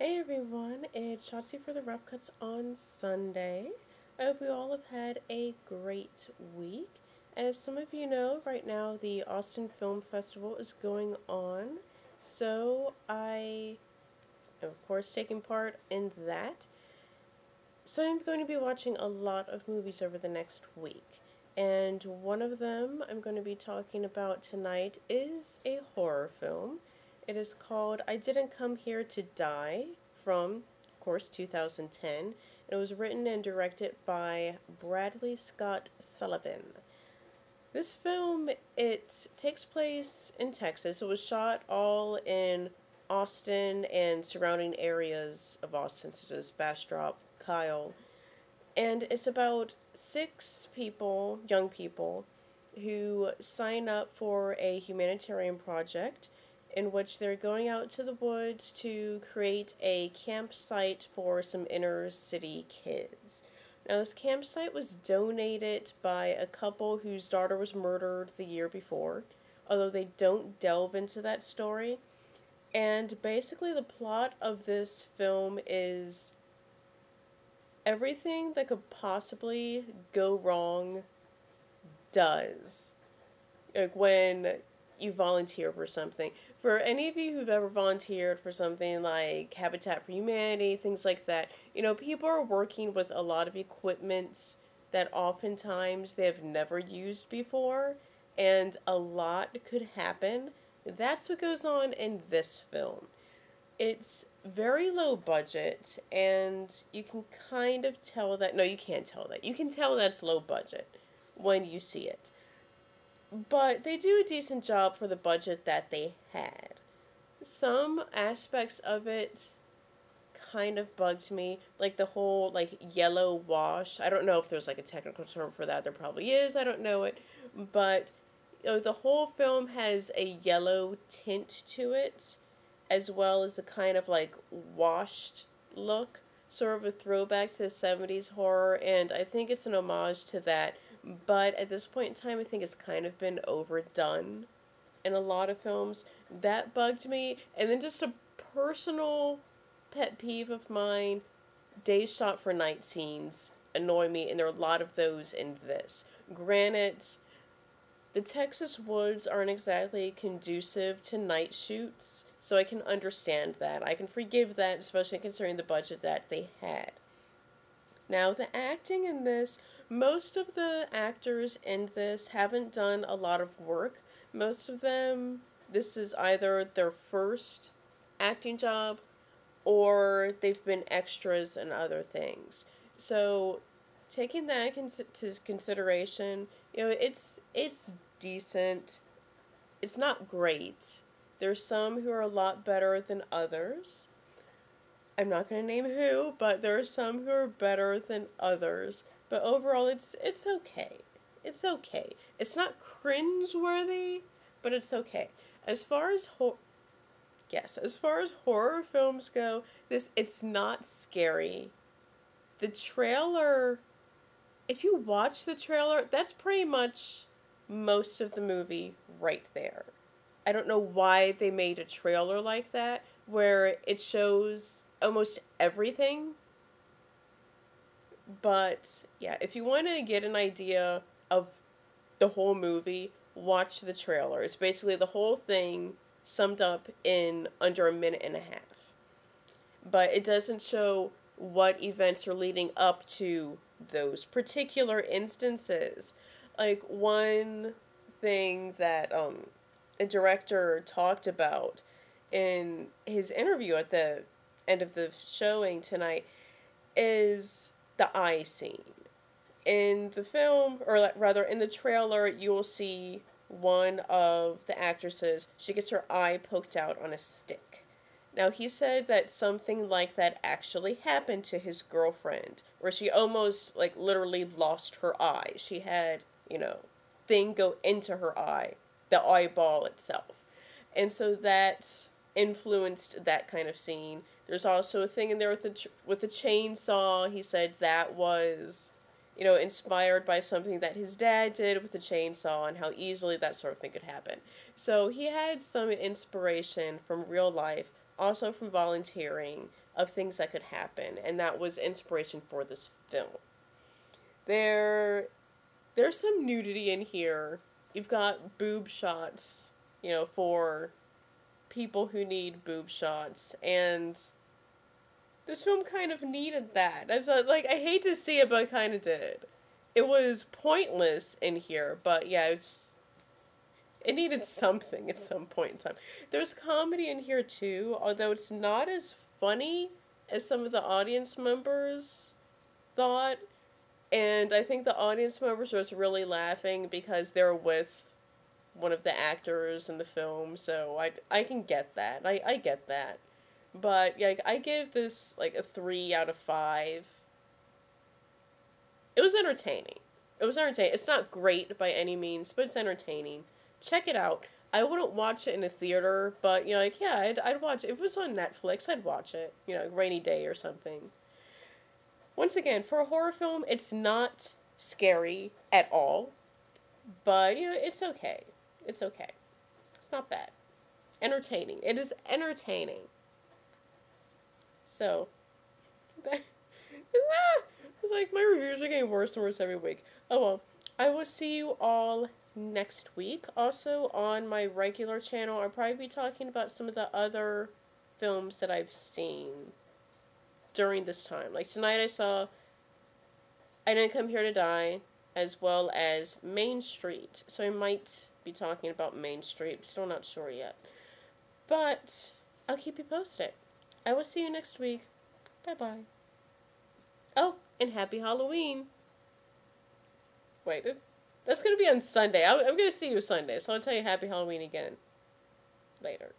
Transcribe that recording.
Hey everyone, it's Shotzi for the Rough Cuts on Sunday. I hope you all have had a great week. As some of you know, right now the Austin Film Festival is going on, so I am, of course, taking part in that. So I'm going to be watching a lot of movies over the next week. And one of them I'm going to be talking about tonight is a horror film. It is called I Didn't Come Here to Die from, of course, 2010. It was written and directed by Bradley Scott Sullivan. This film, it takes place in Texas. It was shot all in Austin and surrounding areas of Austin, such as Bastrop, Kyle, and it's about six people, young people, who sign up for a humanitarian project in which they're going out to the woods to create a campsite for some inner city kids. Now, this campsite was donated by a couple whose daughter was murdered the year before, although they don't delve into that story. And basically, the plot of this film is everything that could possibly go wrong does. Like when you volunteer for something. For any of you who've ever volunteered for something like Habitat for Humanity, things like that, people are working with a lot of equipment that oftentimes they have never used before, and a lot could happen. That's what goes on in this film. It's very low budget, and you can kind of tell that. No, you can't tell that. You can tell that's low budget when you see it. But they do a decent job for the budget that they had. Some aspects of it kind of bugged me, like the whole yellow wash. I don't know if there's a technical term for that. There probably is. I don't know it, but the whole film has a yellow tint to it, as well as the kind of washed look, sort of a throwback to the 70s horror, and I think it's an homage to that, but at this point in time, I think it's kind of been overdone in a lot of films. That bugged me, and then just a personal pet peeve of mine, days shot for night scenes annoy me, and there are a lot of those in this. Granted, the Texas woods aren't exactly conducive to night shoots, so I can understand that. I can forgive that, especially considering the budget that they had. Now, the acting in this, most of the actors in this haven't done a lot of work. Most of them, this is either their first acting job or they've been extras and other things. So, taking that into consideration, it's decent. It's not great. There's some who are a lot better than others. I'm not going to name who, but there are some who are better than others. But overall, it's okay. It's okay. It's not cringeworthy, but it's okay. As far as as far as horror films go, it's not scary. The trailer, if you watch the trailer, that's pretty much most of the movie right there. I don't know why they made a trailer like that, where it shows almost everything. But, yeah, if you want to get an idea of the whole movie, watch the trailer. It's basically the whole thing summed up in under a minute and a half. But it doesn't show what events are leading up to those particular instances. Like, one thing that a director talked about in his interview at the end of the showing tonight is the eye scene. In the film, or rather in the trailer, you will see one of the actresses, she gets her eye poked out on a stick. Now, he said that something like that actually happened to his girlfriend, where she almost, literally lost her eye. She had, thing go into her eye, the eyeball itself. And so that influenced that kind of scene. There's also a thing in there with the chainsaw. He said that was, inspired by something that his dad did with the chainsaw and how easily that sort of thing could happen. So he had some inspiration from real life also from volunteering, of things that could happen, and that was inspiration for this film. There's some nudity in here. You've got boob shots, for people who need boob shots, and this film kind of needed that. I hate to see it, but it kind of did. It was pointless in here, but yeah, it needed something at some point in time. There's comedy in here too, although it's not as funny as some of the audience members thought. And I think the audience members are just really laughing because they're with one of the actors in the film, so I can get that. I get that. But yeah, I give this like a 3 out of 5. It was entertaining. It's not great by any means, but it's entertaining. Check it out. I wouldn't watch it in a theater, but I'd watch it. If it was on Netflix, I'd watch it. Rainy day or something. Once again, for a horror film, it's not scary at all, but it's okay. It's okay. It's not bad. Entertaining. It is entertaining. So, it's like my reviews are getting worse and worse every week. Oh well, I will see you all next week. Also, on my regular channel, I'll probably be talking about some of the other films that I've seen during this time. Like tonight I saw I Didn't Come Here to Die, as well as Main Street. So I might be talking about Main Street. Still not sure yet. But I'll keep you posted. I will see you next week. Bye-bye. Oh, and happy Halloween. Wait, that's going to be on Sunday. I'm going to see you Sunday, so I'll tell you happy Halloween again later.